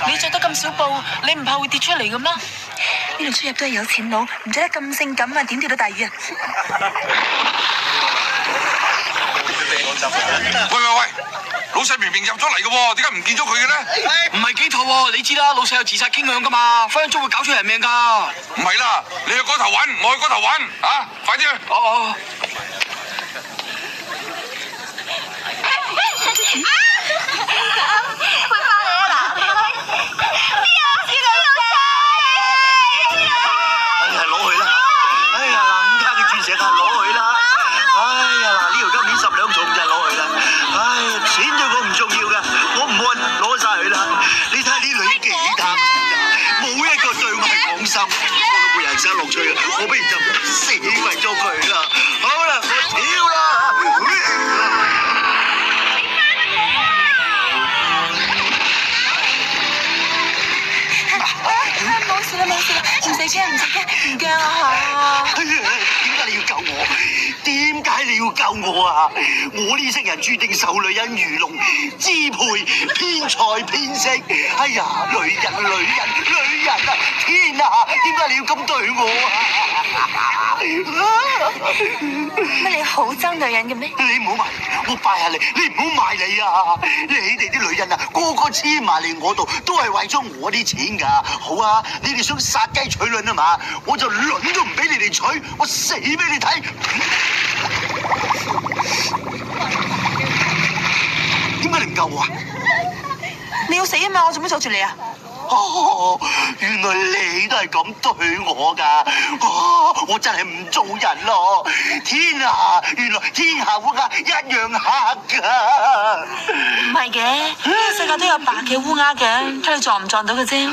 你着得咁少布，你唔怕會跌出嚟嘅咩？呢度出入都係有錢佬，唔着得咁性感啊，點跳到大魚啊？喂，老細明明入咗嚟嘅喎，點解唔見咗佢嘅咧？唔係幾妥喎，你知啦，老細有自殺傾向噶嘛，分分鐘會搞出人命噶。唔係啦，你去嗰頭揾，我去嗰頭揾，啊，快啲去！哦。樂趣啊！我不如就死為咗佢啦。好啦，我跳啦！冇事啦，唔使驚，唔驚啊！點解你要救我？點解你要救我啊？我呢世人注定受女人愚弄、支配、騙財騙色。哎呀，女人啊！天啊！點解你要咁對我啊？乜你好憎女人嘅咩？你唔好埋，我拜下你，你唔好埋你啊！你哋啲女人啊，個黐埋嚟我度，都係為咗我啲錢㗎。好啊，你哋想殺雞取卵啊嘛？我就卵都唔俾你哋取，我死俾你睇！點解你唔救我啊？你要死啊嘛！我做咩阻住你啊？哦，原來你都係咁對我㗎！哦，我真係唔做人咯！天啊，原來天下烏鴉一樣黑㗎！唔係嘅，呢個世界都有白嘅烏鴉嘅，睇你撞唔撞到嘅啫。